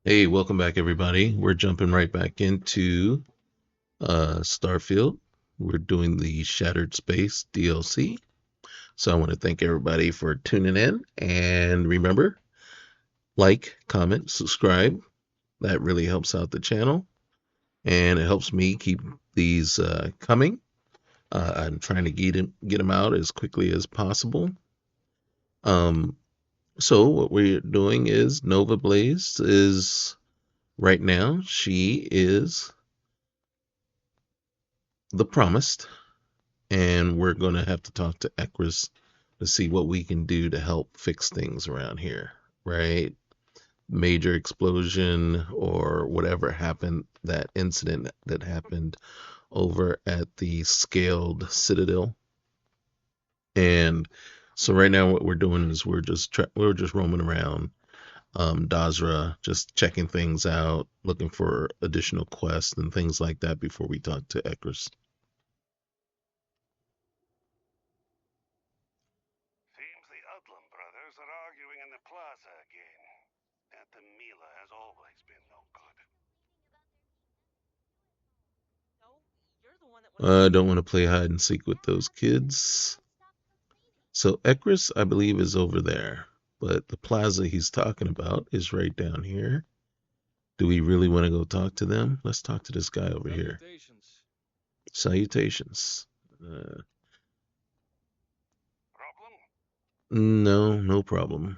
Hey, welcome back, everybody. We're jumping right back into Starfield. We're doing the Shattered Space DLC. So I want to thank everybody for tuning in. And remember, like, comment, subscribe. That really helps out the channel and it helps me keep these coming. I'm trying to get them out as quickly as possible. Um, so what we're doing is Nova Blaze is right now. She is the promised, and we're going to have to talk to Ekris to see what we can do to help fix things around here, right? Major explosion or whatever happened, that incident that happened over at the scaled citadel. And so right now what we're doing is we're just roaming around Dazra, just checking things out, looking for additional quests and things like that before we talk to Ekris. Seems the Utlam brothers are arguing in the plaza again. That Mila has always been no good. I don't want to play hide and seek with those kids. So Ekris, I believe, is over there, but the plaza he's talking about is right down here. Do we really want to go talk to them? Let's talk to this guy over here. Salutations. Salutations. Uh, Problem? no, no problem.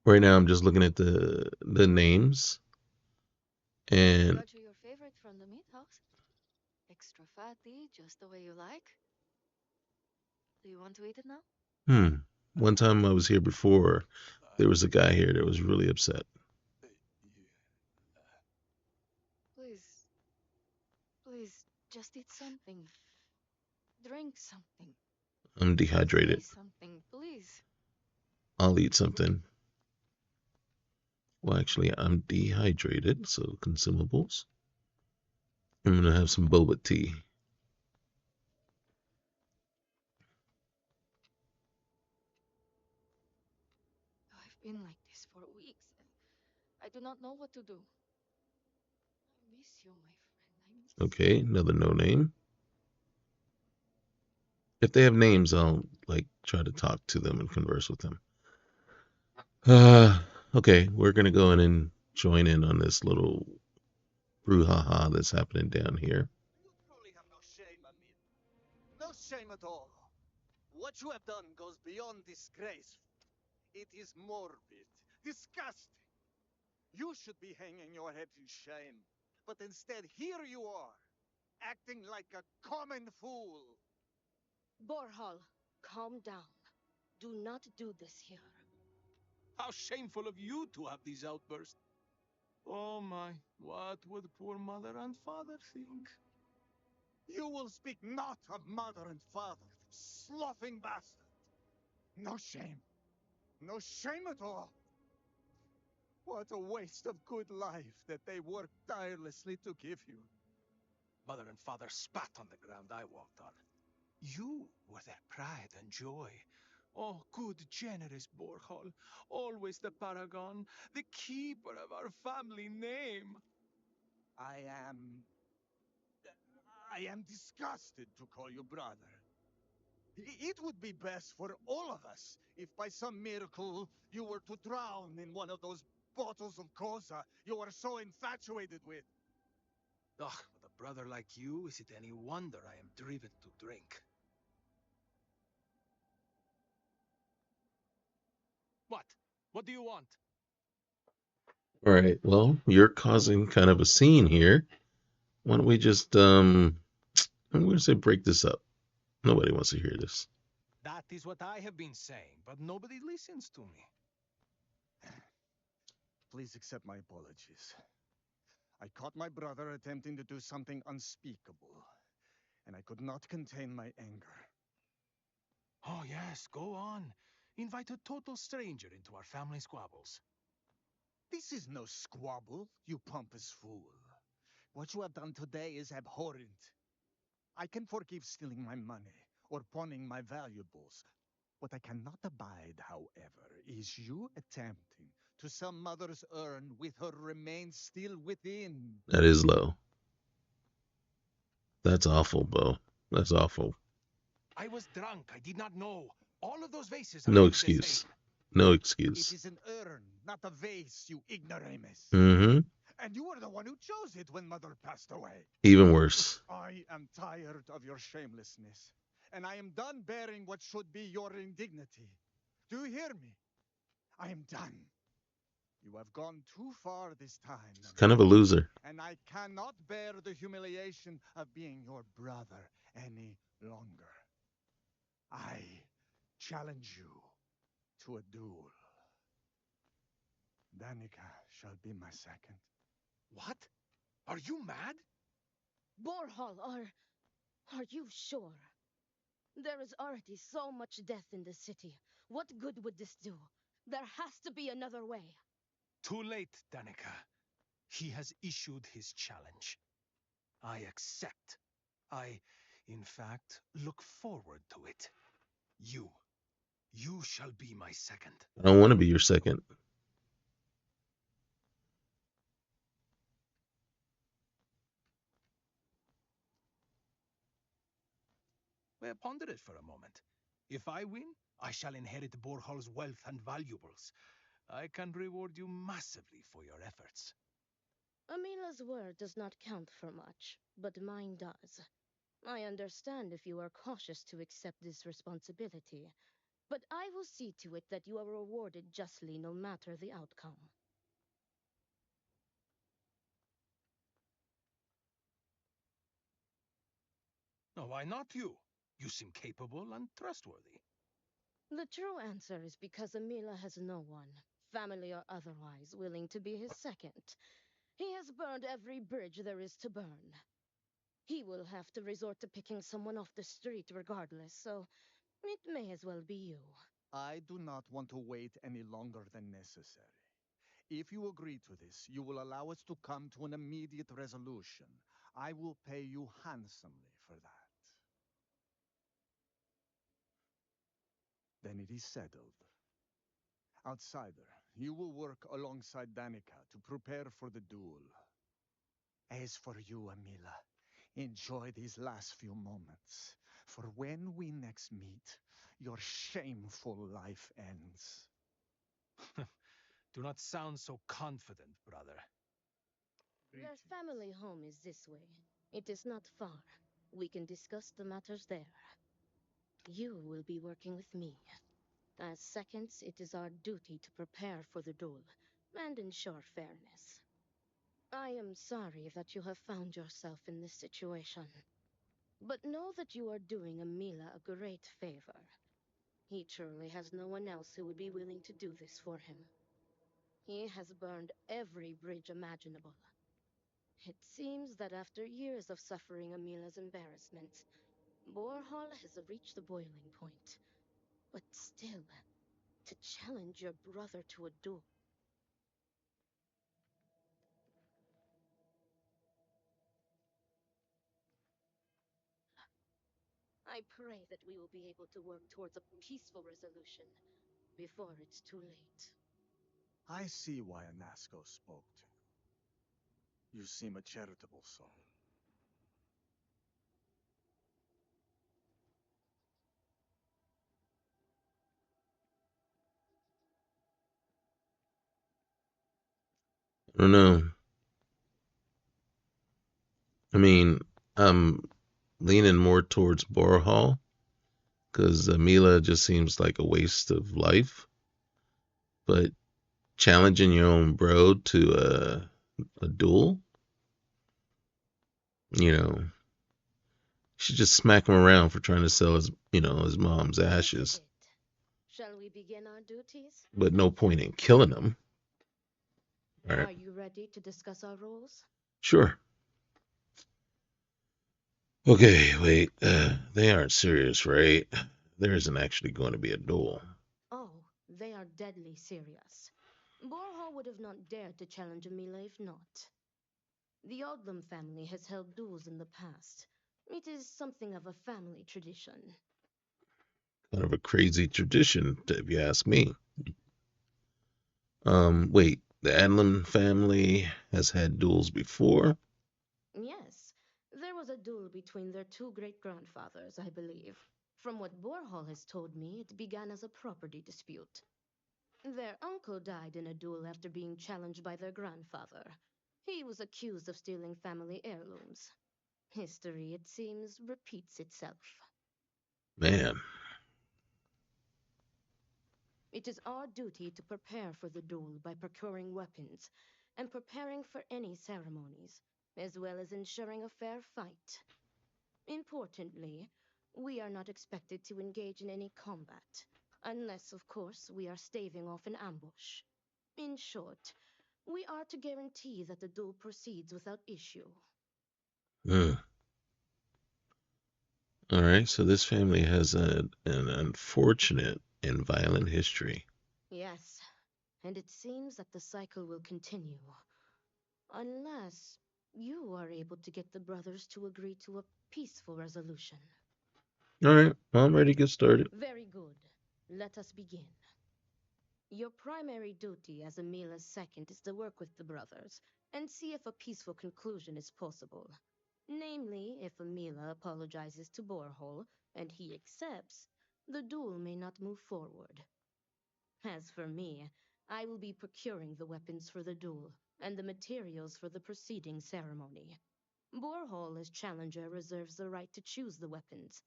Right now, I'm just looking at the names, and Got you your favorite from the meat house. Extra fatty, just the way you like. Do you want to eat it now? hmm. One time I was here before, there was a guy here that was really upset. Please, please, just eat something. Drink something. I'm Say dehydrated. something, please. I'll eat something. Well, actually, I'm dehydrated, so consumables. I'm gonna have some boba tea. I've been like this for weeks and I do not know what to do. I miss you, my friend. I miss you. Okay, another no name. If they have names, I'll like try to talk to them and converse with them. Uh, okay, we're gonna go in and join in on this little brouhaha that's happening down here. You truly have no shame, Amir. No shame at all. What you have done goes beyond disgrace. It is morbid, disgusting. You should be hanging your head in shame. But instead, here you are, acting like a common fool. Borhal, calm down. Do not do this here. How shameful of you to have these outbursts. Oh my, what would poor mother and father think? You will speak not of mother and father, sloughing bastard. No shame. No shame at all. What a waste of good life that they worked tirelessly to give you. Mother and father spat on the ground I walked on. You were their pride and joy. Oh, good, generous Borhol, always the paragon, the keeper of our family name. I am. I am disgusted to call you brother. It would be best for all of us if by some miracle you were to drown in one of those bottles of Koza you are so infatuated with. Ugh, with a brother like you, is it any wonder I am driven to drink? What? What do you want? All right, well, you're causing kind of a scene here. Why don't we just I'm gonna say break this up. Nobody wants to hear this. That is what I have been saying, but nobody listens to me. Please accept my apologies. I caught my brother attempting to do something unspeakable, and I could not contain my anger. Oh, yes, go on. Invite a total stranger into our family squabbles. This is no squabble, you pompous fool. What you have done today is abhorrent. I can forgive stealing my money or pawning my valuables, What I cannot abide, however, is you attempting to some mother's urn with her remains still within. That is low. That's awful, Bo. That's awful. I was drunk. I did not know. All of those vases are No made the excuse. same. No It excuse. is an urn, not a vase, you ignoramus. Mm-hmm. And you were the one who chose it when mother passed away. Even worse. I am tired of your shamelessness, and I am done bearing what should be your indignity. Do you hear me? I am done. You have gone too far this time, Kind of a loser. and I cannot bear the humiliation of being your brother any longer. I challenge you to a duel. Danica shall be my second. What? Are you mad? Borhal, are you sure? There is already so much death in the city. What good would this do? There has to be another way. Too late, Danica. He has issued his challenge. I accept. I, in fact, look forward to it. You. You shall be my second. I don't want to be your second. Well, ponder it for a moment. If I win, I shall inherit Borhal's wealth and valuables. I can reward you massively for your efforts. Amila's word does not count for much, but mine does. I understand if you are cautious to accept this responsibility, but I will see to it that you are rewarded justly no matter the outcome. No, why not you? You seem capable and trustworthy. The true answer is because Amila has no one, family or otherwise, willing to be his second. He has burned every bridge there is to burn. He will have to resort to picking someone off the street regardless, so it may as well be you. I do not want to wait any longer than necessary. If you agree to this, you will allow us to come to an immediate resolution. I will pay you handsomely for that. Then it is settled. Outsider, you will work alongside Danica to prepare for the duel. As for you, Amila, enjoy these last few moments, for when we next meet, your shameful life ends. Do not sound so confident, brother. Their family home is this way. It is not far. We can discuss the matters there. You will be working with me. As seconds, it is our duty to prepare for the duel and ensure fairness. I am sorry that you have found yourself in this situation. But know that you are doing Amila a great favor. He truly has no one else who would be willing to do this for him. He has burned every bridge imaginable. It seems that after years of suffering Amila's embarrassment, Borhal has reached the boiling point. But still, to challenge your brother to a duel. I pray that we will be able to work towards a peaceful resolution before it's too late. I see why Anasco spoke to you. You seem a charitable soul. I don't know. I mean, I'm leaning more towards Borhall because Mila just seems like a waste of life. But challenging your own bro to a duel, you know, you should just smack him around for trying to sell his mom's This is ashes. it. Shall we begin our duties? But no point in killing him. All right, Are you ready to discuss our roles? sure. Okay, wait. They aren't serious, right? There isn't actually going to be a duel. Oh, they are deadly serious. Borja would have not dared to challenge Amila if not. The Odlum family has held duels in the past. It is something of a family tradition. Kind of a crazy tradition, if you ask me. Wait, the Adlam family has had duels before? Yes, there was a duel between their two great grandfathers, I believe. From what Borhall has told me, it began as a property dispute. Their uncle died in a duel after being challenged by their grandfather. He was accused of stealing family heirlooms. History, it seems, repeats itself. Man, It is our duty to prepare for the duel by procuring weapons and preparing for any ceremonies, as well as ensuring a fair fight. Importantly, we are not expected to engage in any combat, unless, of course, we are staving off an ambush. In short, we are to guarantee that the duel proceeds without issue. mm. All right, so this family has an unfortunate and violent history. Yes, and it seems that the cycle will continue. Unless you are able to get the brothers to agree to a peaceful resolution. All right, well, I'm ready to get started. Very good. Let us begin. Your primary duty as Amila's second is to work with the brothers and see if a peaceful conclusion is possible. Namely, if Amila apologizes to Borhol and he accepts, the duel may not move forward. As for me, I will be procuring the weapons for the duel and the materials for the preceding ceremony. Borhol, as challenger, reserves the right to choose the weapons,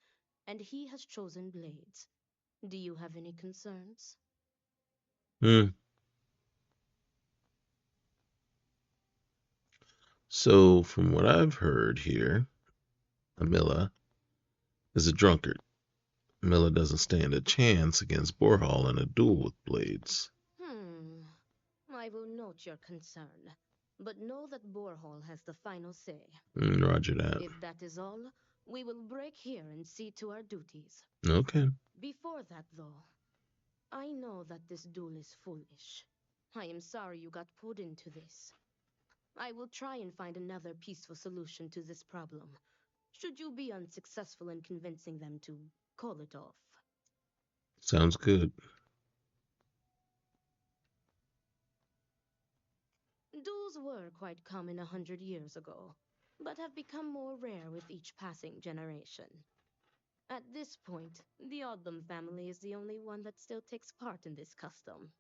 and he has chosen blades. Do you have any concerns? Hmm. So, from what I've heard here, Amila is a drunkard. Amila doesn't stand a chance against Borhall in a duel with blades. Hmm. I will note your concern, but know that Borhol has the final say. Roger that. If that is all, we will break here and see to our duties. Okay. Before that, though, I know that this duel is foolish. I am sorry you got pulled into this. I will try and find another peaceful solution to this problem, should you be unsuccessful in convincing them to call it off. Sounds good. Duels were quite common 100 years ago, but have become more rare with each passing generation. At this point, the Odlum family is the only one that still takes part in this custom.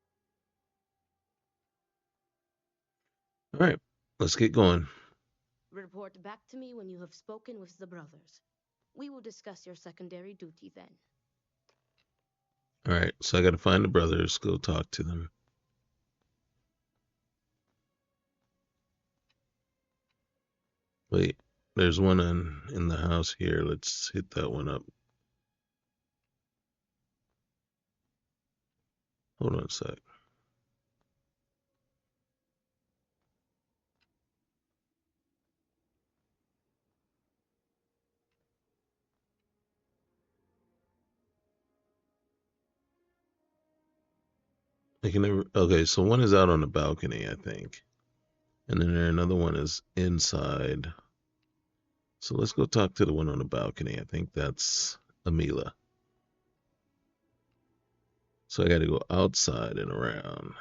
All right, let's get going. Report back to me when you have spoken with the brothers. We will discuss your secondary duty then. All right, so I got to find the brothers, go talk to them. Wait, there's one in the house here. Let's hit that one up. Hold on a sec. I can never. Okay, so one is out on the balcony, I think, and then another one is inside. So let's go talk to the one on the balcony. I think that's Amila. So I got to go outside and around,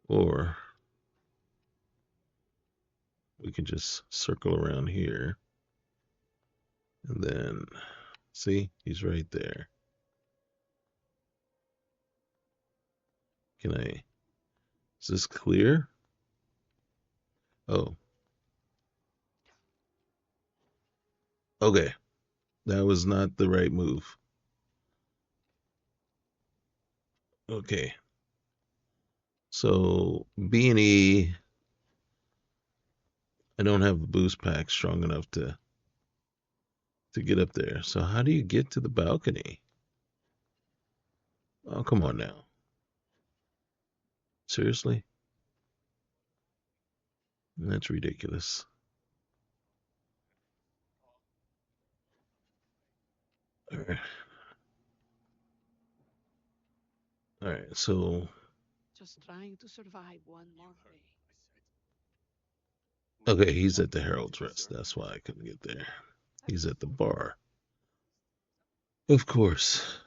or we can just circle around here, and then see, he's right there. Can I? Is this clear? Oh, okay. That was not the right move. Okay. So B&E, I don't have a boost pack strong enough to get up there. So how do you get to the balcony? Oh, come on now. Seriously? That's ridiculous. All right. All right. So, Just trying to survive one more day. okay, he's at the Herald's Rest. That's why I couldn't get there. He's at the bar. Of course.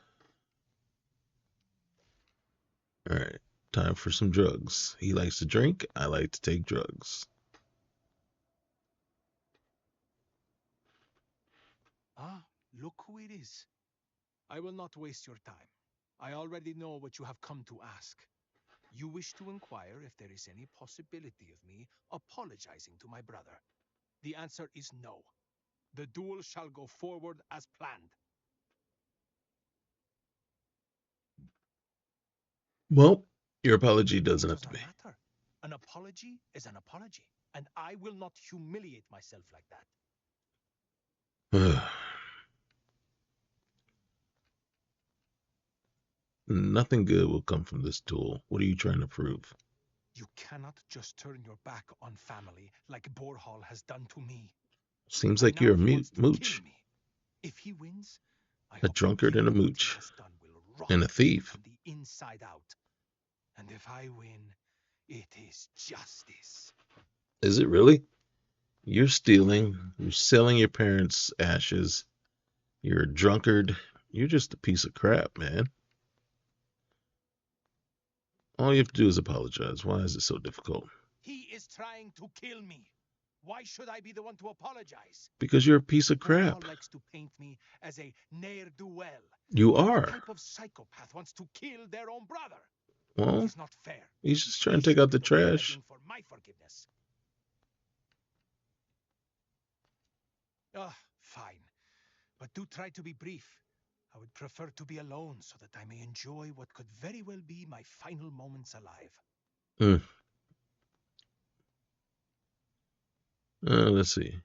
All right. Time for some drugs. He likes to drink. I like to take drugs. Ah, look who it is. I will not waste your time. I already know what you have come to ask. You wish to inquire if there is any possibility of me apologizing to my brother. The answer is no. The duel shall go forward as planned. Well, your apology It doesn't have to doesn't be. matter. An apology is an apology, and I will not humiliate myself like that. Nothing good will come from this duel. What are you trying to prove? You cannot just turn your back on family like Borhall has done to me. Seems By like now you're a he wants to kill mooch, me. If he wins, I a hope the drunkard and guilt a of what he mooch, has done will rot and a thief. from the inside out. And if I win, it is justice. Is it really? You're stealing. You're selling your parents' ashes. You're a drunkard. You're just a piece of crap, man. All you have to do is apologize. Why is it so difficult? He is trying to kill me. Why should I be the one to apologize? Because you're a piece of Borhall crap. likes to paint me as a ne'er-do-well. You But what are. type of psychopath wants to kill their own brother? It Well, is not fair. he's just He trying to take should out the be the one trash. begging for my forgiveness. Ah, fine. But do try to be brief. I would prefer to be alone so that I may enjoy what could very well be my final moments alive. Mm. Let's see.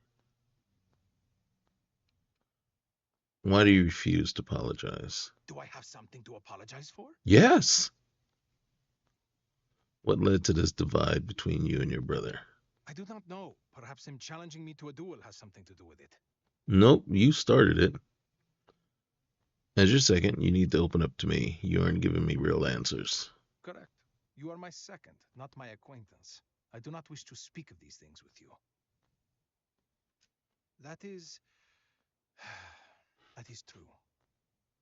Why do you refuse to apologize? Do I have something to apologize for? Yes. What led to this divide between you and your brother? I do not know. Perhaps him challenging me to a duel has something to do with it. Nope, you started it. As your second, you need to open up to me. You aren't giving me real answers. Correct. You are my second, not my acquaintance. I do not wish to speak of these things with you. That is... that is true.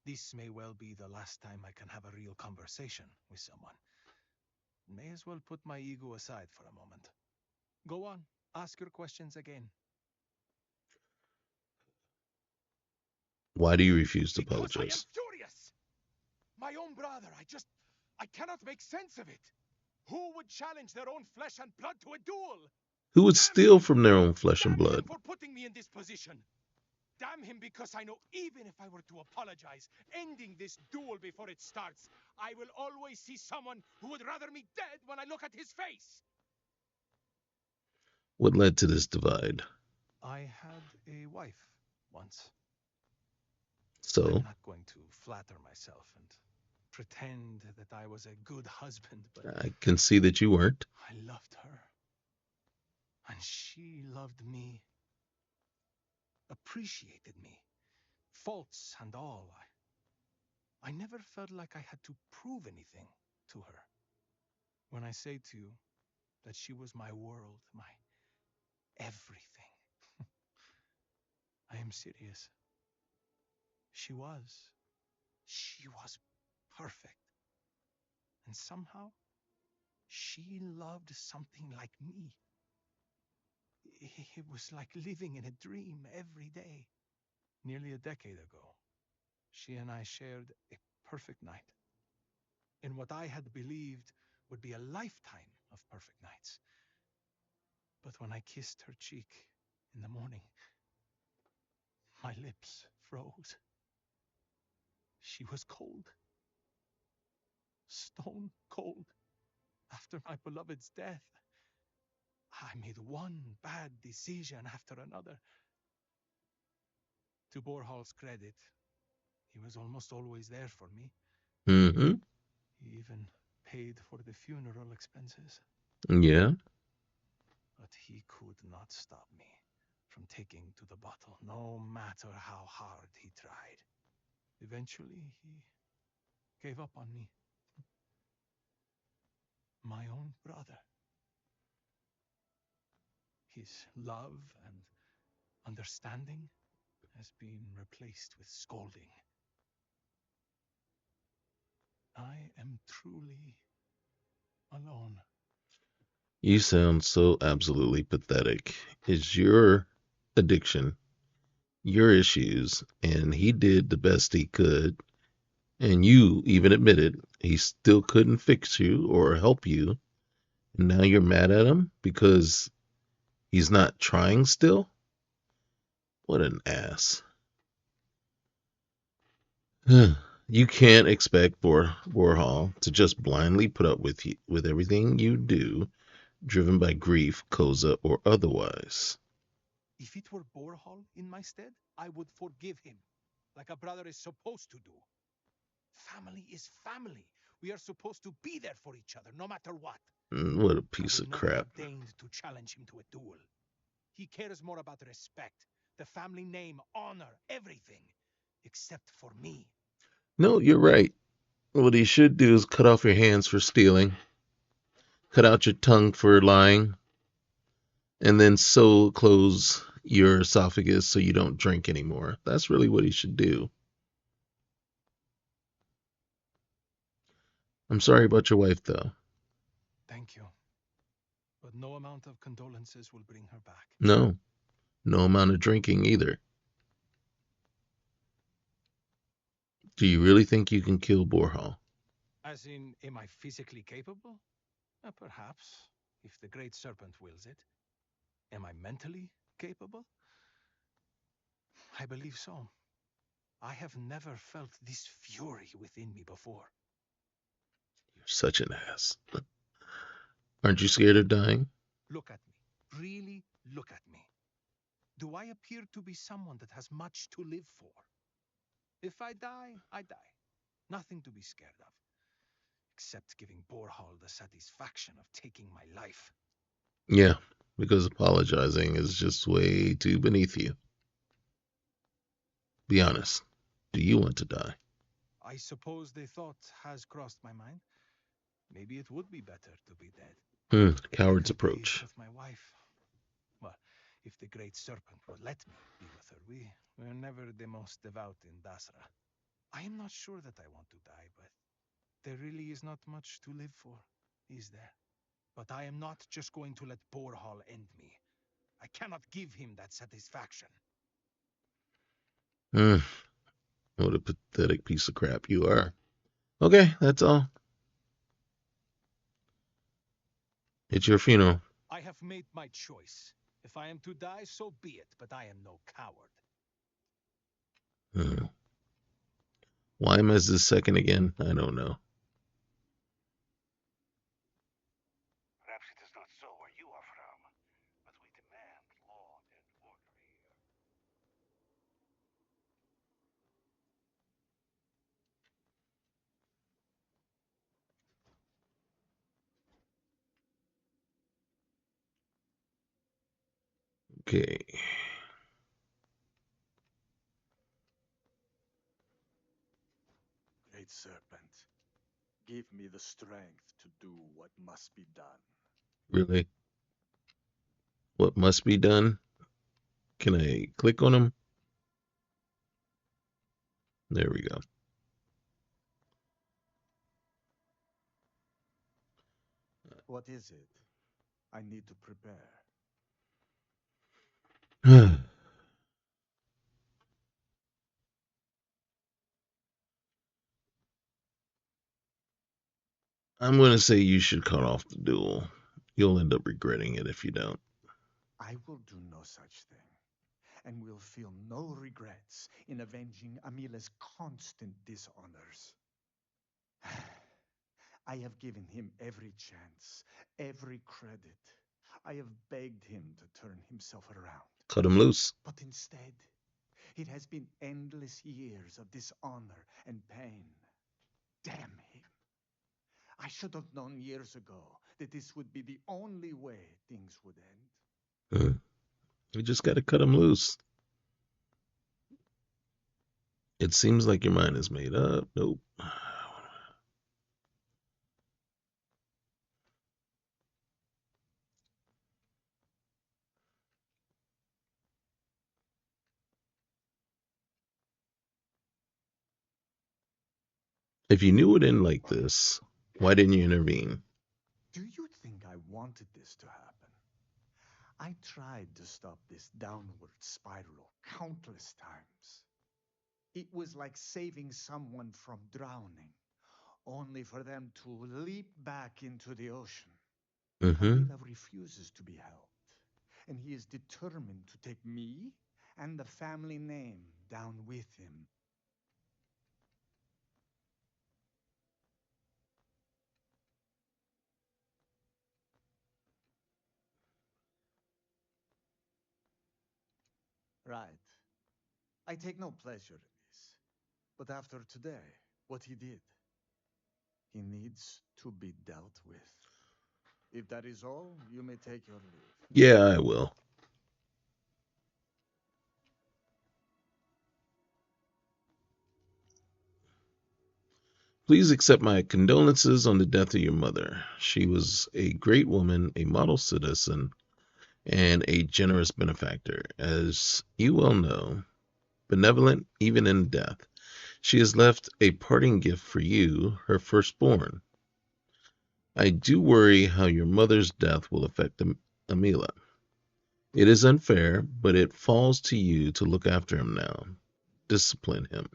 This may well be the last time I can have a real conversation with someone. May as well put my ego aside for a moment. Go on, ask your questions again. Why do you refuse to Because I am apologize? furious! My own brother, I cannot make sense of it. Who would challenge their own flesh and blood to a duel? Who would Damn steal him! from their own flesh and Damn blood? him for putting me in this position! Damn him because I know even if I were to apologize, ending this duel before it starts, I will always see someone who would rather me dead when I look at his face! What led to this divide? I had a wife once. I'm So, not going to flatter myself and pretend that I was a good husband, but I can see that you weren't. I loved her. And she loved me, appreciated me, faults and all. I never felt like I had to prove anything to her. When I say to you that she was my world, my everything, I am serious. She was. She was perfect. And somehow, she loved something like me. It was like living in a dream every day. Nearly a decade ago, she and I shared a perfect night in what I had believed would be a lifetime of perfect nights. But when I kissed her cheek in the morning, my lips froze. She was cold, stone cold. After my beloved's death, I made one bad decision after another. To Borhall's credit, he was almost always there for me. Mm-hmm. He even paid for the funeral expenses. Yeah. But he could not stop me from taking to the bottle, no matter how hard he tried. Eventually, he gave up on me. My own brother. His love and understanding has been replaced with scolding I am truly alone. You sound so absolutely pathetic. It's your addiction, your issues, and he did the best he could. And you even admitted he still couldn't fix you or help you. And now you're mad at him because he's not trying still? What an ass. You can't expect Borhall to just blindly put up with with everything you do, driven by grief, Koza, or otherwise. If it were Borhall in my stead, I would forgive him, like a brother is supposed to do. Family is family. We are supposed to be there for each other, no matter what. What a I piece would of never crap. have deigned to challenge him to a duel. He cares more about respect, the family name, honor, everything, except for me. No, you're right. What he should do is cut off your hands for stealing, cut out your tongue for lying, and then sew close your esophagus so you don't drink anymore. That's really what he should do. I'm sorry about your wife, though. Thank you. But no amount of condolences will bring her back. No, no amount of drinking either. Do you really think you can kill Borhall? As in, am I physically capable? Perhaps, if the Great Serpent wills it. Am I mentally capable? I believe so. I have never felt this fury within me before. You're such an ass. Aren't you scared of dying? Look at me. Really look at me. Do I appear to be someone that has much to live for? If I die, I die. Nothing to be scared of. Except giving Borhall the satisfaction of taking my life. Yeah, because apologizing is just way too beneath you. Be honest. Do you want to die? I suppose the thought has crossed my mind. Maybe it would be better to be dead. I Coward's could be approach. with my wife. Well, if the Great Serpent would let me be with her, we were never the most devout in Dasra. I am not sure that I want to die, but there really is not much to live for, is there? But I am not just going to let Borhall end me. I cannot give him that satisfaction. Hmm, what a pathetic piece of crap you are. Okay, that's all. It's your funeral. I have made my choice. If I am to die, so be it, but I am no coward. Hmm. Why am I this second again? I don't know. Perhaps it is not so where you are from, but we demand law and order here. Okay. Great Serpent, give me the strength to do what must be done. Really? What must be done? Can I click on them? There we What is it? I need to prepare. go. I'm going to say you should cut off the duel. You'll end up regretting it if you don't. I will do no such thing, and will feel no regrets in avenging Amila's constant dishonors. I have given him every chance, every credit. I have begged him to turn himself around. Cut him loose. But instead, it has been endless years of dishonor and pain. Damn him. I should have known years ago that this would be the only way things would end. You just got to cut him loose. It seems like your mind is made up. Nope. If you knew it ended like this, why didn't you intervene? Do you think I wanted this to happen? I tried to stop this downward spiral countless times. It was like saving someone from drowning, only for them to leap back into the ocean. Mm-hmm. Camila refuses to be helped, and he is determined to take me and the family name down with him. Right. I take no pleasure in this. But after today, what he did, he needs to be dealt with. If that is all, you may take your leave. Yeah, I will. Please accept my condolences on the death of your mother. She was a great woman, a model citizen, and a generous benefactor. As you well know, benevolent even in death. She has left a parting gift for you, her firstborn. I do worry how your mother's death will affect Amila. It is unfair, but it falls to you to look after him now, discipline him,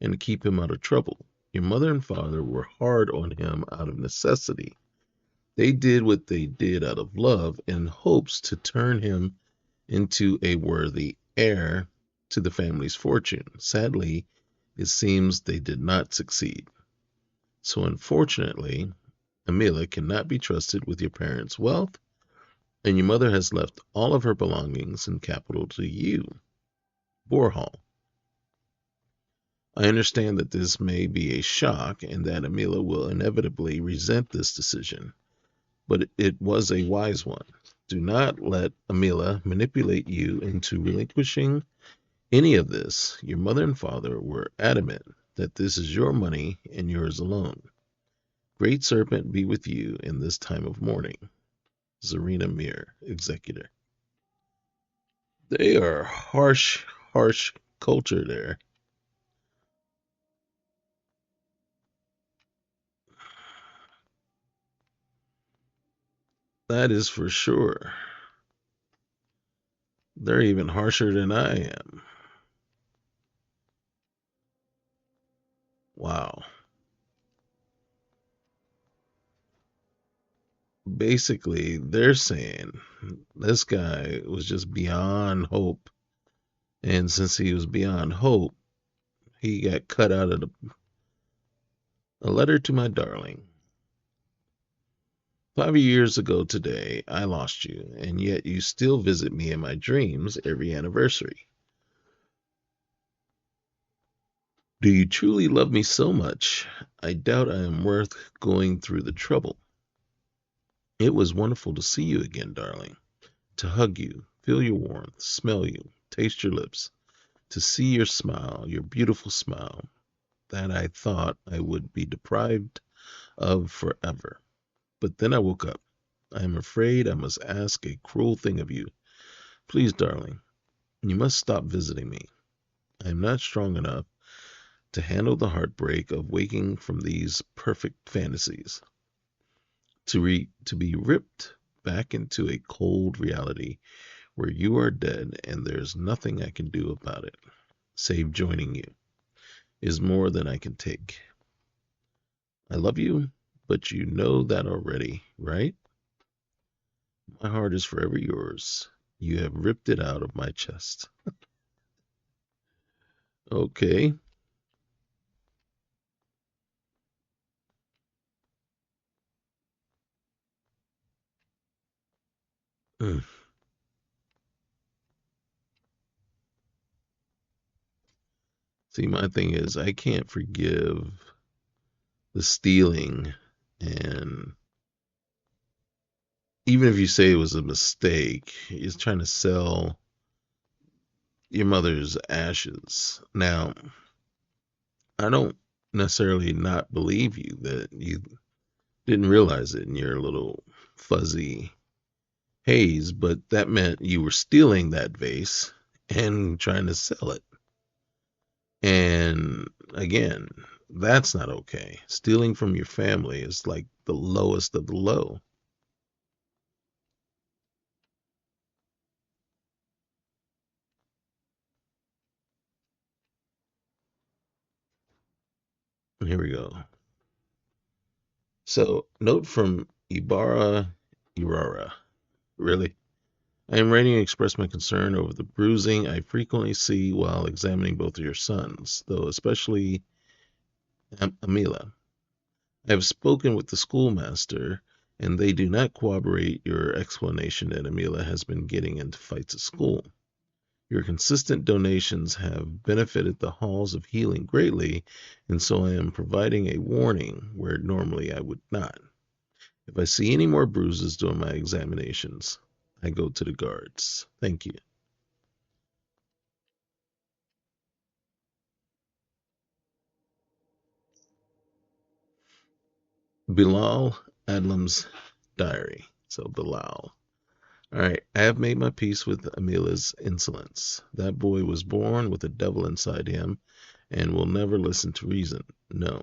and keep him out of trouble. Your mother and father were hard on him out of necessity. They did what they did out of love in hopes to turn him into a worthy heir to the family's fortune. Sadly, it seems they did not succeed. So, unfortunately, Amelia cannot be trusted with your parents' wealth, and your mother has left all of her belongings and capital to you, Borhall. I understand that this may be a shock and that Amelia will inevitably resent this decision, but it was a wise one. Do not let Amelia manipulate you into relinquishing any of this. Your mother and father were adamant that this is your money and yours alone. Great Serpent be with you in this time of mourning. Zarina Mir, Executor. They are harsh, harsh culture there. That is for sure. They're even harsher than I am. Wow. Basically, they're saying this guy was just beyond hope. And since he was beyond hope, he got cut out of a letter to my darling. 5 years ago today, I lost you, and yet you still visit me in my dreams every anniversary. Do you truly love me so much? I doubt I am worth going through the trouble. It was wonderful to see you again, darling. To hug you, feel your warmth, smell you, taste your lips, to see your smile, your beautiful smile, that I thought I would be deprived of forever. But then I woke up. I am afraid I must ask a cruel thing of you. Please, darling, you must stop visiting me. I am not strong enough to handle the heartbreak of waking from these perfect fantasies, to be ripped back into a cold reality where you are dead and there's nothing I can do about it, save joining you, is more than I can take. I love you, but you know that already, right? My heart is forever yours. You have ripped it out of my chest. Okay. Mm. See, my thing is, I can't forgive the stealing, and even if you say it was a mistake, he's trying to sell your mother's ashes. Now, I don't necessarily not believe you that you didn't realize it in your little fuzzy haze, but that meant you were stealing that vase and trying to sell it. And again, That's not okay. Stealing from your family is like the lowest of the low. Here we go. So, note from Ibarra. Really? I am writing to express my concern over the bruising I frequently see while examining both of your sons, though especially Amila. I have spoken with the schoolmaster, and they do not corroborate your explanation that Amila has been getting into fights at school. Your consistent donations have benefited the halls of healing greatly, and so I am providing a warning where normally I would not. If I see any more bruises during my examinations, I go to the guards. Thank you. Bilal Adlam's diary. So Bilal. All right, I have made my peace with Amila's insolence. That boy was born with a devil inside him and will never listen to reason. No,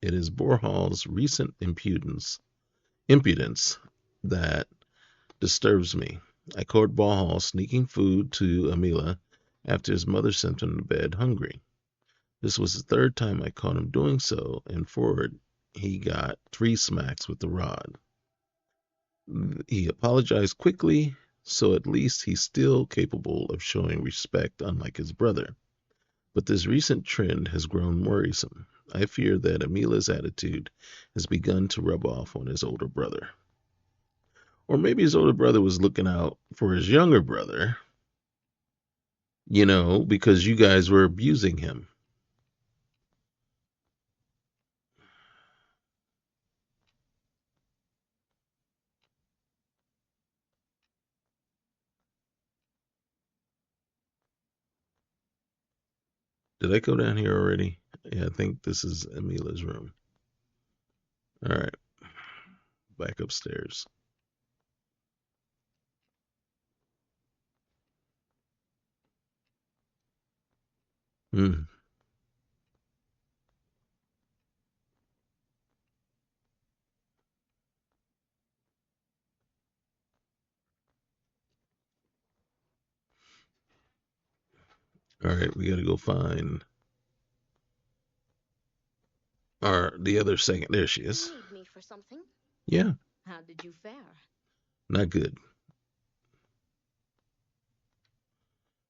it is Borhal's recent impudence that disturbs me. I caught Borhal sneaking food to Amila after his mother sent him to bed hungry. This was the third time I caught him doing so, and for it, he got 3 smacks with the rod. He apologized quickly, so at least he's still capable of showing respect, unlike his brother. But this recent trend has grown worrisome. I fear that Amila's attitude has begun to rub off on his older brother. Or maybe his older brother was looking out for his younger brother, because you guys were abusing him. Did I go down here already? Yeah, I think this is Amila's room. All right, back upstairs. Mm. All right, we got to go find the other second. There she You is. need me for something? Yeah, How did you fare? not good.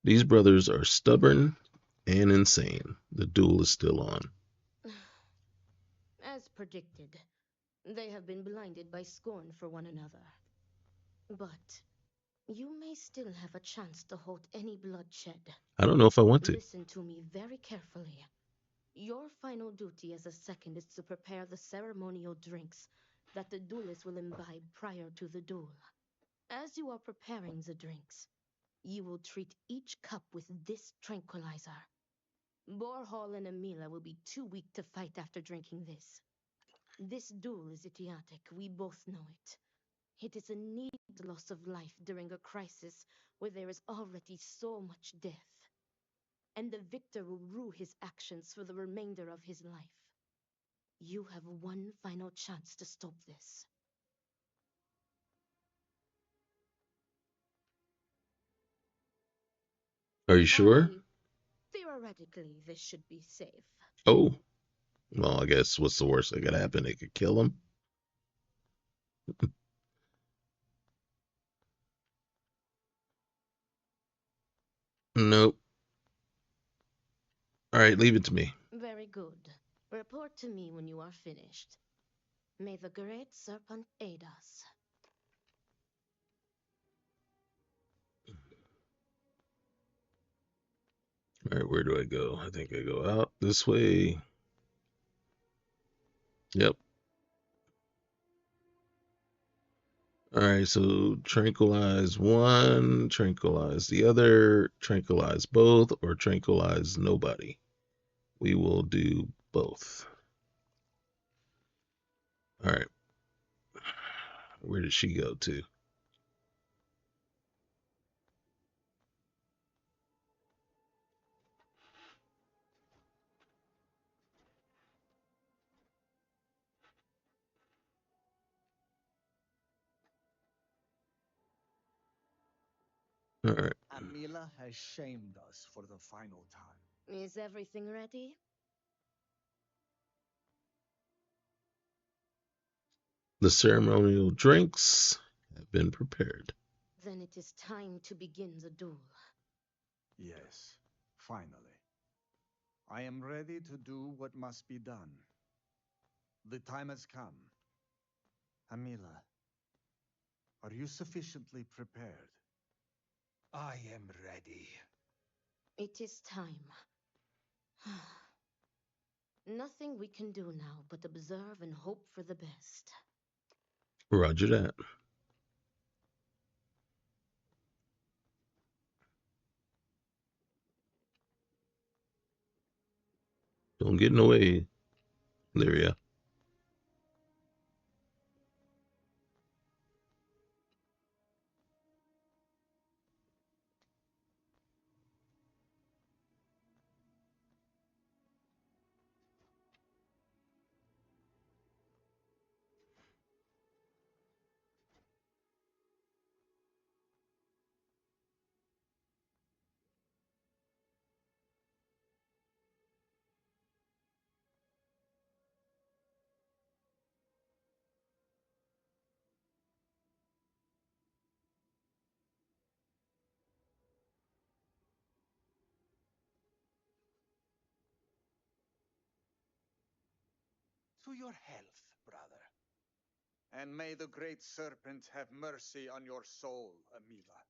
These brothers are stubborn and insane. The duel is still on. As predicted, they have been blinded by scorn for one another. But you may still have a chance to halt any bloodshed. I don't know if I want to. Listen to me very carefully. Your final duty as a second is to prepare the ceremonial drinks that the duelist will imbibe prior to the duel. As you are preparing the drinks, you will treat each cup with this tranquilizer. Borhall and Amila will be too weak to fight after drinking this. This duel is idiotic, we both know it. It is a needed loss of life during a crisis where there is already so much death. And the victor will rue his actions for the remainder of his life. You have one final chance to stop this. Are you sure? Theoretically, this should be safe. Oh, well, I guess what's the worst that could happen? It could kill him. Nope. All right, leave it to me. Very good. Report to me when you are finished. May the great serpent aid us. All right, where do I go? I think I go out this way. Yep. All right, so tranquilize one, tranquilize the other, tranquilize both, or tranquilize nobody. We will do both. All right. Where did she go to? All right. Amila has shamed us for the final time. Is everything ready? The ceremonial drinks have been prepared. Then it is time to begin the duel. Yes, finally. I am ready to do what must be done. The time has come. Amila, are you sufficiently prepared? I am ready. It is time. Nothing we can do now but observe and hope for the best. Roger that. Don't get in the way, Lyria. To your health, brother. And may the great serpent have mercy on your soul, Amila.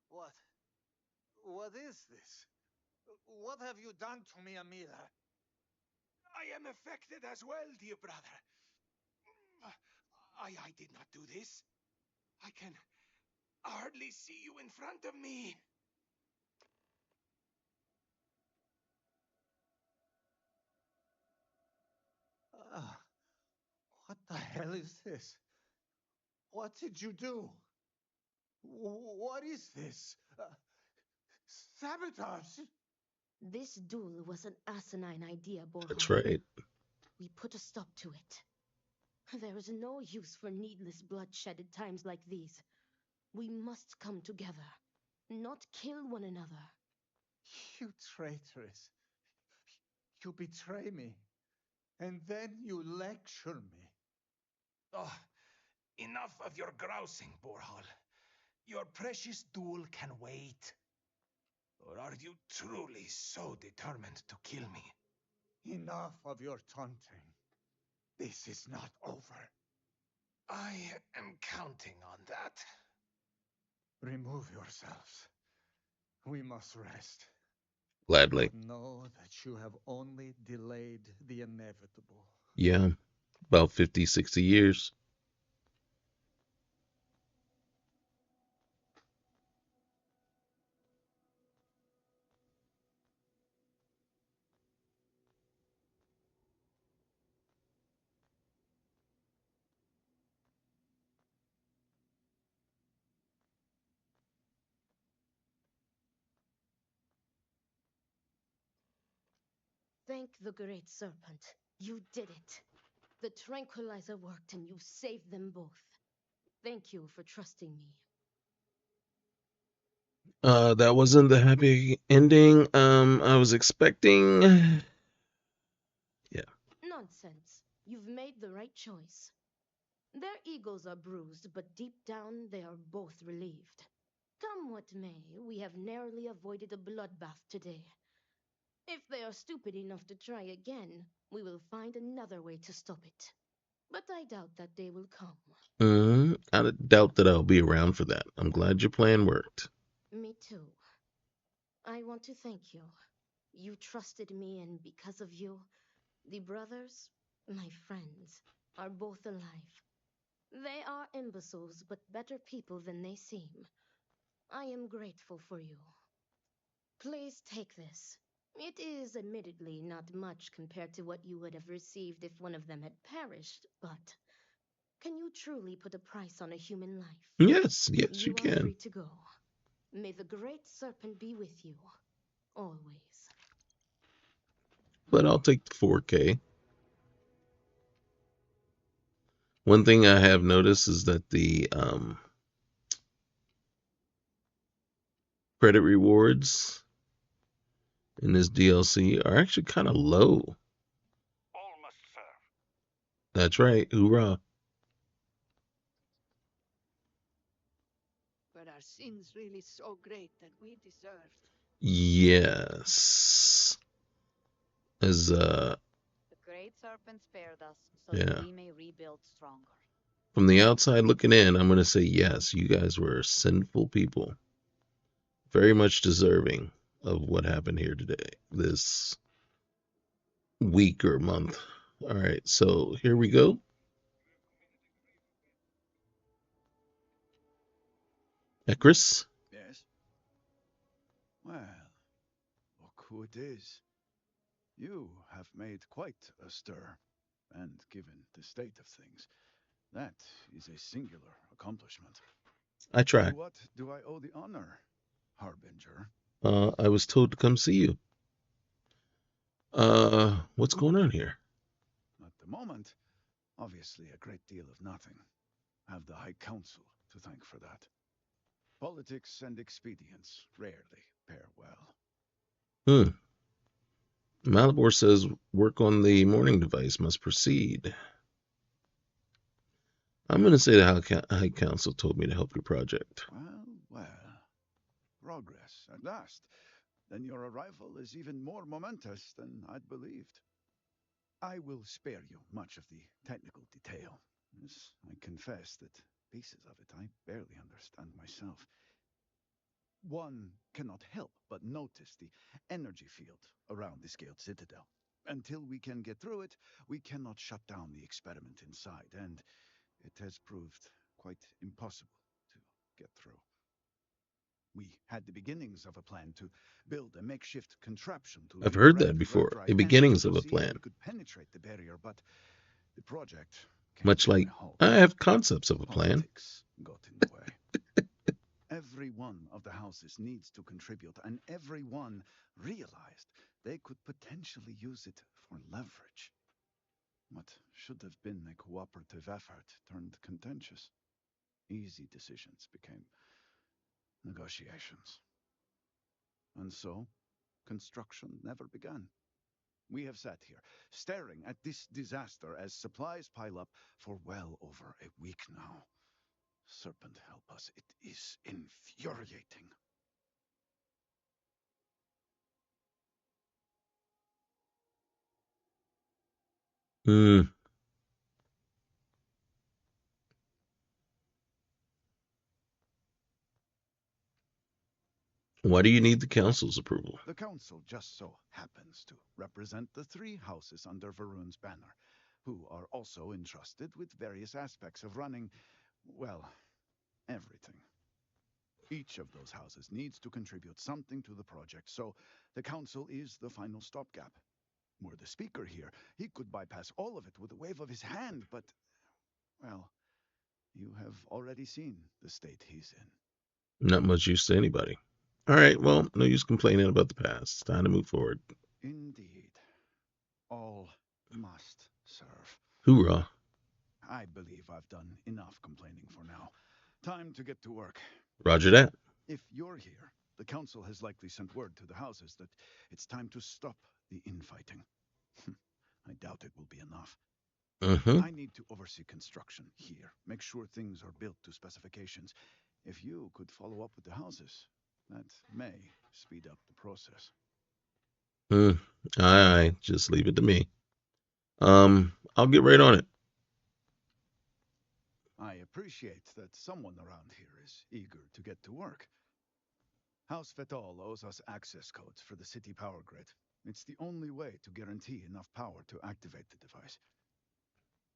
What? What is this? What have you done to me, Amila? I am affected as well, dear brother. I did not do this. I can hardly see you in front of me. Ah, what the hell is this? What did you do? What is this? Sabotage! This duel was an asinine idea, That's Borhal. right. We put a stop to it. There is no use for needless bloodshed at times like these. We must come together, not kill one another. You traitoress. You betray me. And then you lecture me. Oh, enough of your grousing, Borhal. Your precious duel can wait. Or are you truly so determined to kill me? Enough of your taunting. This is not over. I am counting on that. Remove yourselves. We must rest. Gladly. Know that you have only delayed the inevitable. Yeah. About 50, 60 years. Thank the great serpent. You did it. The tranquilizer worked and you saved them both. Thank you for trusting me. That wasn't the happy ending I was expecting. Yeah. Nonsense. You've made the right choice. Their egos are bruised, but deep down they are both relieved. Come what may, we have narrowly avoided a bloodbath today. If they are stupid enough to try again, we will find another way to stop it. But I doubt that day will come. I doubt that I'll be around for that. I'm glad your plan worked. Me too. I want to thank you. You trusted me, and because of you, the brothers, my friends, are both alive. They are imbeciles, but better people than they seem. I am grateful for you. Please take this. It is admittedly not much compared to what you would have received if one of them had perished, but can you truly put a price on a human life? Yes, yes, you You are can. free to go. May the great serpent be with you, always. But I'll take the 4K. One thing I have noticed is that the credit rewards in this DLC are actually kind of low. All must serve. That's right. Hoorah. Were our sins really so great that we deserved? Yes. As The great serpent spared us so that yeah. we may rebuild stronger. From the outside looking in, I'm gonna say yes, you guys were sinful people. Very much deserving of what happened here today. This week or month. Alright, so here we go. Chris. Yes? Well, look who it is. You have made quite a stir, and given the state of things, that is a singular accomplishment. I To try. what do I owe the honor, Harbinger? I was told to come see you. What's going on here? At the moment, obviously a great deal of nothing. Have the High Council to thank for that. Politics and expedience rarely pair well. Hmm. Malibor says work on the morning device must proceed. I'm going to say the High Council told me to help your project. Well, well. Progress, at last. Then your arrival is even more momentous than I'd believed. I will spare you much of the technical detail, as I confess that pieces of it I barely understand myself. One cannot help but notice the energy field around the scaled citadel. Until we can get through it, we cannot shut down the experiment inside, and it has proved quite impossible to get through. We had the beginnings of a plan to build a makeshift contraption to I've heard redirect that the warp before. The drive and beginnings of to a see if plan. we could penetrate the barrier, but the project came Much to a like halt. I have concepts of a plan. Politics got in the way. Every one of the houses needs to contribute, and every one realized they could potentially use it for leverage. What should have been a cooperative effort turned contentious. Easy decisions became negotiations. And so, construction never began. We have sat here, staring at this disaster as supplies pile up for well over a week now. Serpent help us, it is infuriating. Hmm. Why do you need the council's approval? The council just so happens to represent the three houses under Varun's banner, who are also entrusted with various aspects of running, well, everything. Each of those houses needs to contribute something to the project, so the council is the final stopgap. Were the speaker here, he could bypass all of it with a wave of his hand, but, well, you have already seen the state he's in. Not much use to anybody. All right, well, no use complaining about the past. Time to move forward. Indeed. All must serve. Hoorah. I believe I've done enough complaining for now. Time to get to work. Roger that. If you're here, the council has likely sent word to the houses that it's time to stop the infighting. I doubt it will be enough. Mm-hmm. I need to oversee construction here, make sure things are built to specifications. If you could follow up with the houses, that may speed up the process. Mm. Aye, just leave it to me. I'll get right on it. I appreciate that someone around here is eager to get to work. House Fetal owes us access codes for the city power grid. It's the only way to guarantee enough power to activate the device.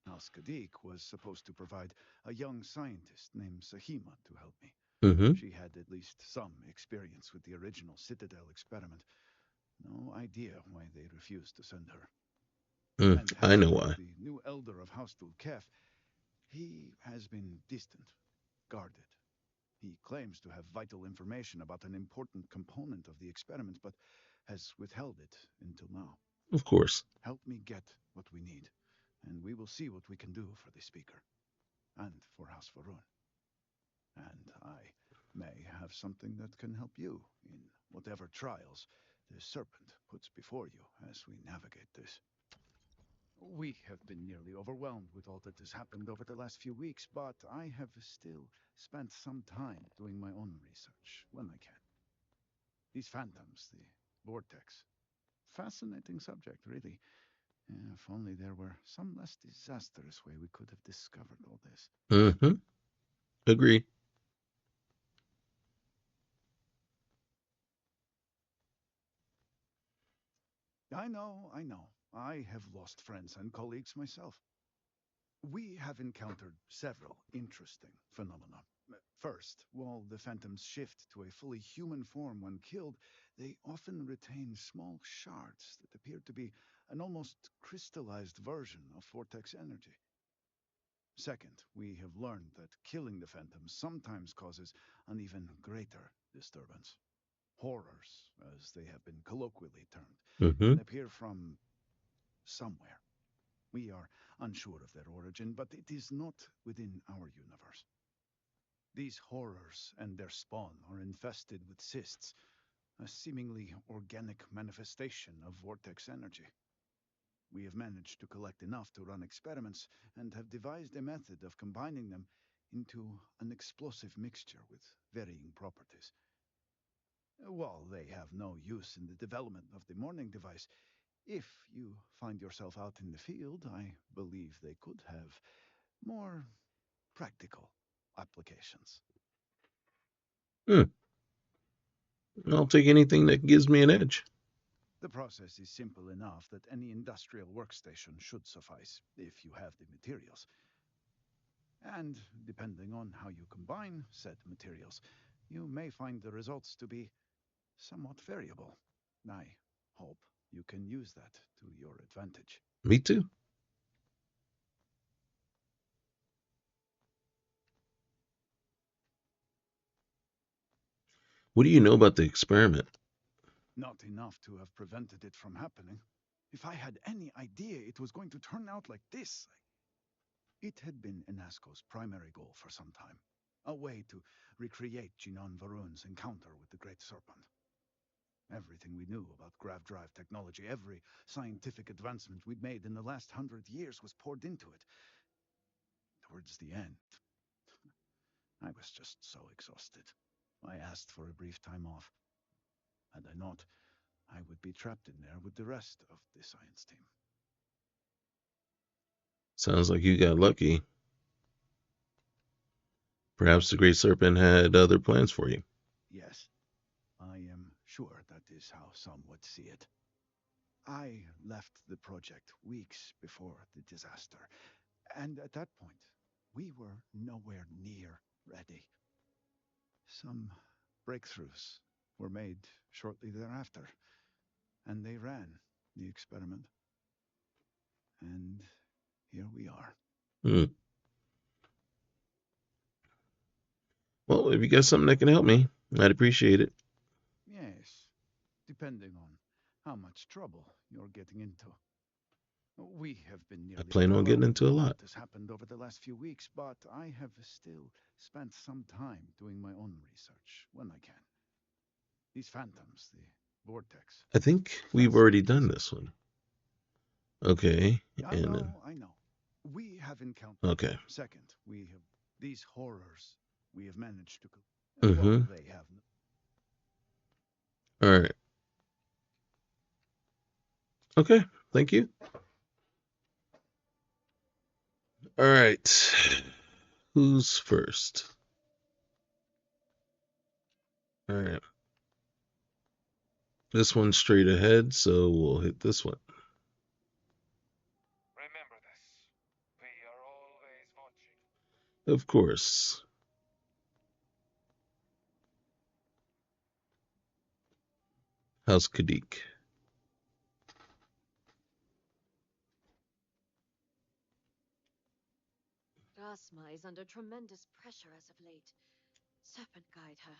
House Kadik was supposed to provide a young scientist named Sahima to help me. Mm-hmm. She had at least some experience with the original Citadel experiment. No idea why they refused to send her. And I know Hezron, why. the new elder of House Capt, he has been distant, guarded. He claims to have vital information about an important component of the experiment, but has withheld it until now. Of course. Help me get what we need, and we will see what we can do for the Speaker, and for House Varun. And I may have something that can help you in whatever trials the Serpent puts before you as we navigate this. We have been nearly overwhelmed with all that has happened over the last few weeks, but I have still spent some time doing my own research when I can. These phantoms, the vortex. Fascinating subject, really. If only there were some less disastrous way we could have discovered all this. Mm-hmm. Agree. I know, I know. I have lost friends and colleagues myself. We have encountered several interesting phenomena. First, while the phantoms shift to a fully human form when killed, they often retain small shards that appear to be an almost crystallized version of vortex energy. Second, we have learned that killing the phantoms sometimes causes an even greater disturbance. Horrors, as they have been colloquially termed, Mm-hmm. can appear from somewhere. We are unsure of their origin, but it is not within our universe. These horrors and their spawn are infested with cysts, a seemingly organic manifestation of vortex energy. We have managed to collect enough to run experiments and have devised a method of combining them into an explosive mixture with varying properties. While they have no use in the development of the morning device, if you find yourself out in the field, I believe they could have more practical applications. Hmm. I'll take anything that gives me an edge. The process is simple enough that any industrial workstation should suffice if you have the materials. And depending on how you combine said materials, you may find the results to be somewhat variable. I hope you can use that to your advantage. Me too. What do you know about the experiment? Not enough to have prevented it from happening. If I had any idea it was going to turn out like this, it had been Enasco's primary goal for some time. A way to recreate Jinan Varun's encounter with the Great Serpent. Everything we knew about grav drive technology, every scientific advancement we'd made in the last 100 years was poured into it. Towards the end, I was just so exhausted. I asked for a brief time off. Had I not, I would be trapped in there with the rest of the science team. Sounds like you got lucky. Perhaps the Great Serpent had other plans for you. Yes, I am sure that is how some would see it. I left the project weeks before the disaster, and at that point, we were nowhere near ready. Some breakthroughs were made shortly thereafter, and they ran the experiment. And here we are. Hmm. Well, if you got something that can help me, I'd appreciate it. Yes, depending on how much trouble you're getting into. We have been I nearly plan on getting overwhelmed into with a all lot. that has happened over the last few weeks, but I have still spent some time doing my own research when I can. These phantoms, the vortex. I think we've already Fascinating done this subject. one. Okay. I And then, know, I know. We have encountered. okay. Second, we have these horrors we have managed to. Well, Mm-hmm. they have. All right. Okay. Thank you. All right. Who's first? All right. This one's straight ahead, so we'll hit this one. Remember this. We are always watching. Of course. How's Kadik? Rasma is under tremendous pressure as of late. Serpent guide her.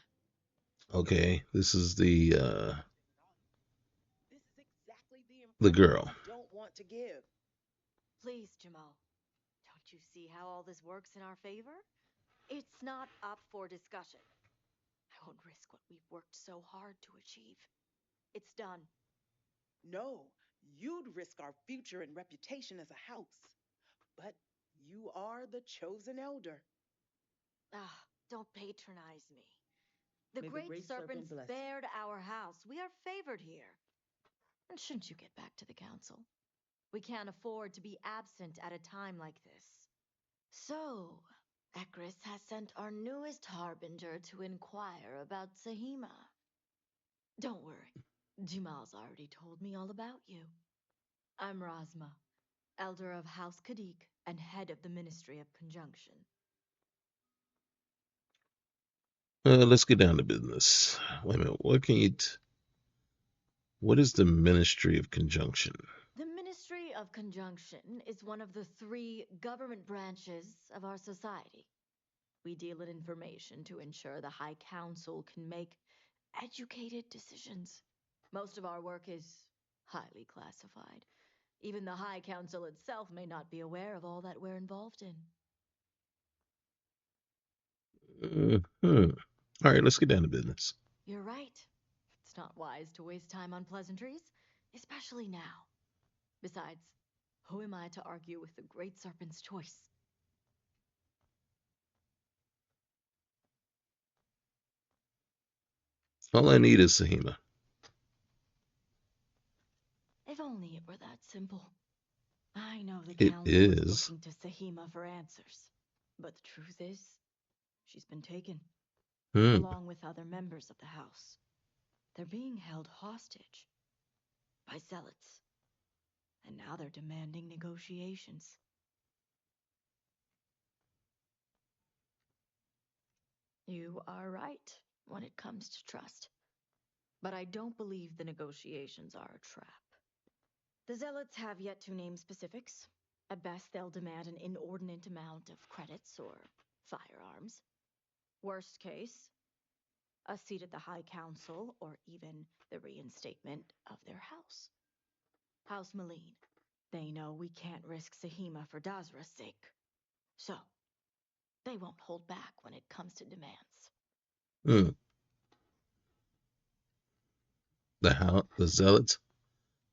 Okay, this is This is exactly the the impression girl. you don't want to give. Please, Jamal. Don't you see how all this works in our favor? It's not up for discussion. I won't risk what we've worked so hard to achieve. It's done. No, you'd risk our future and reputation as a house. But you are the chosen elder. Ah, don't patronize me. The May the great great serpent serpent bless. spared our house. We are favored here. And shouldn't you get back to the council? We can't afford to be absent at a time like this. So, Ekris has sent our newest harbinger to inquire about Sahima. Don't worry, Jamal's already told me all about you. I'm Rasma, elder of House Capt and head of the Ministry of Conjunction. Let's get down to business. Wait a minute. What is the Ministry of Conjunction? The Ministry of Conjunction is one of the 3 government branches of our society. We deal in information to ensure the High Council can make educated decisions. Most of our work is highly classified. Even the High Council itself may not be aware of all that we're involved in. Hmm. All right, let's get down to business. You're right. It's not wise to waste time on pleasantries, especially now. Besides, who am I to argue with the Great Serpent's choice? All I need is Sahima. If only it were that simple. I know the It council is is. looking to Sahima for answers. But the truth is, she's been taken, Hmm. along with other members of the house. They're being held hostage by zealots. And now they're demanding negotiations. You are right when it comes to trust. But I don't believe the negotiations are a trap. The zealots have yet to name specifics. At best, they'll demand an inordinate amount of credits or firearms. Worst case, a seat at the High Council or even the reinstatement of their house. House Malene. They know we can't risk Sahima for Dazra's sake. So, they won't hold back when it comes to demands. Hmm. The Zealots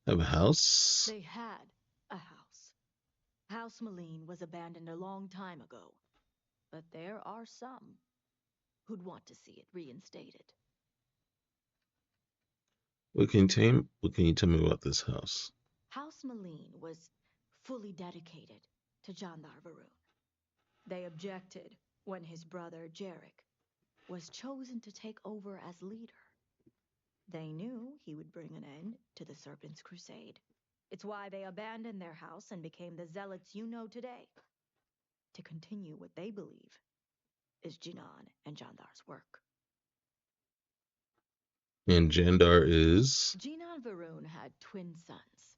have a house. They had a house. House Malene was abandoned a long time ago. But there are some who'd want to see it reinstated. What can you tell me about this house? House Malene was fully dedicated to Jandar Varun. They objected when his brother Jarek was chosen to take over as leader. They knew he would bring an end to the Serpent's Crusade. It's why they abandoned their house and became the zealots you know today, to continue what they believe is Jinan and Jandar's work. And Jandar is. Jinan Varun had twin sons,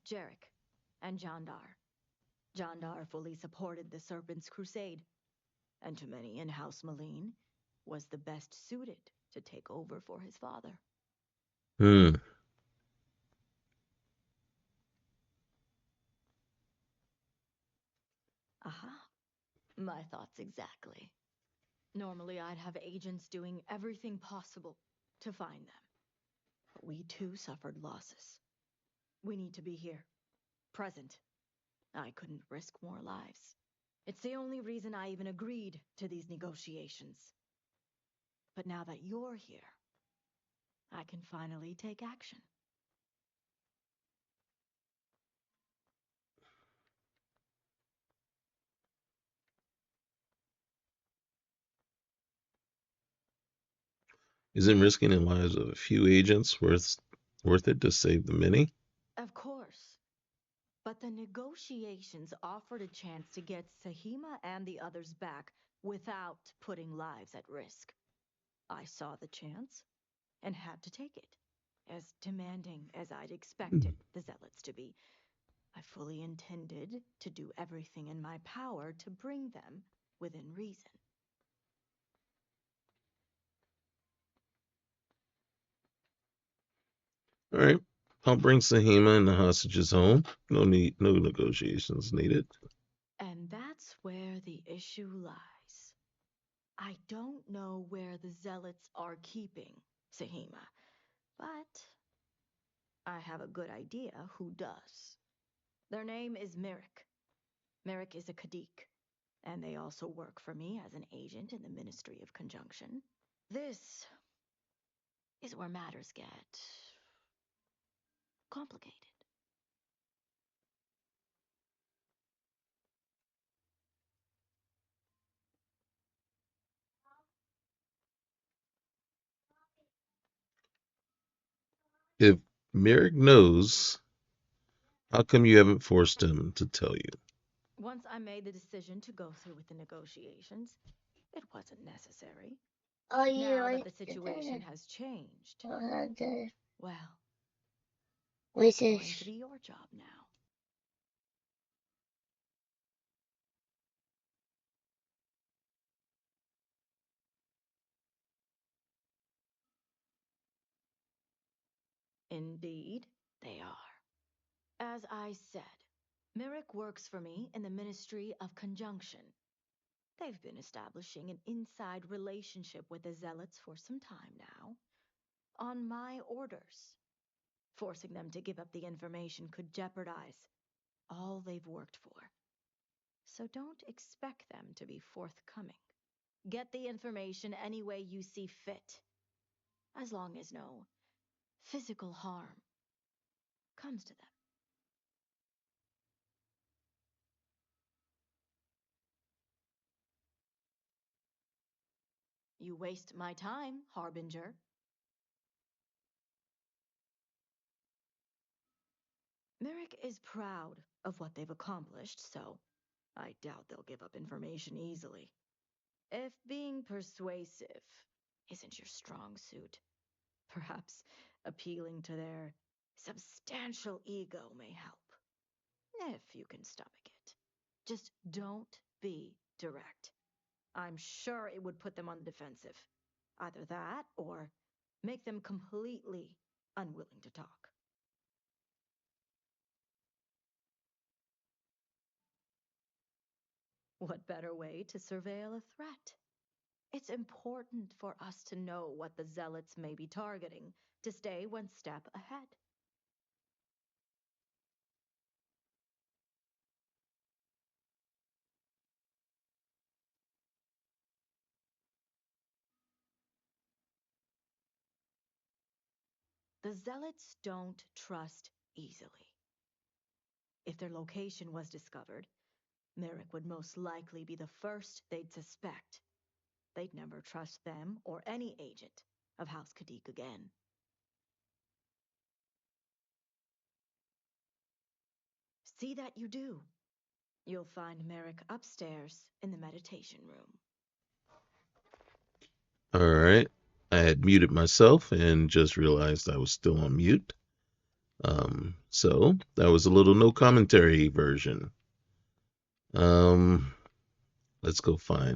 Jarek and Jandar. Jandar fully supported the Serpent's Crusade, and to many in House Malene, was the best suited to take over for his father. Hmm. Aha. My thoughts exactly. Normally, I'd have agents doing everything possible to find them. But we too suffered losses. We need to be here, present. I couldn't risk more lives. It's the only reason I even agreed to these negotiations. But now that you're here, I can finally take action. Isn't risking the lives of a few agents worth it to save the many? Of course. But the negotiations offered a chance to get Sahima and the others back without putting lives at risk. I saw the chance and had to take it. As demanding as I'd expected the zealots to be, I fully intended to do everything in my power to bring them within reason. All right. I'll bring Sahima and the hostages home. No negotiations needed. And that's where the issue lies. I don't know where the zealots are keeping Sahima, but I have a good idea who does. Their name is Merrick. Merrick is a Kadik, and they also work for me as an agent in the Ministry of Conjunction. This is where matters get complicated. If Merrick knows, how come you haven't forced him to tell you? Once I made the decision to go through with the negotiations, it wasn't necessary. Now that the situation has changed, well, that's going to be your job now. Indeed, they are. As I said, Merrick works for me in the Ministry of Conjunction. They've been establishing an inside relationship with the Zealots for some time now, on my orders. Forcing them to give up the information could jeopardize all they've worked for. So don't expect them to be forthcoming. Get the information any way you see fit, as long as no physical harm comes to them. You waste my time, Harbinger. Merrick is proud of what they've accomplished, so I doubt they'll give up information easily. If being persuasive isn't your strong suit, perhaps appealing to their substantial ego may help, if you can stomach it. Just don't be direct. I'm sure it would put them on the defensive. Either that or make them completely unwilling to talk. What better way to surveil a threat? It's important for us to know what the zealots may be targeting to stay one step ahead. The zealots don't trust easily. If their location was discovered, Merrick would most likely be the first they'd suspect. They'd never trust them or any agent of House Kadik again. See that you do. You'll find Merrick upstairs in the meditation room. All right. I had muted myself and just realized I was still on mute. So that was a little no commentary version. Um, let's go find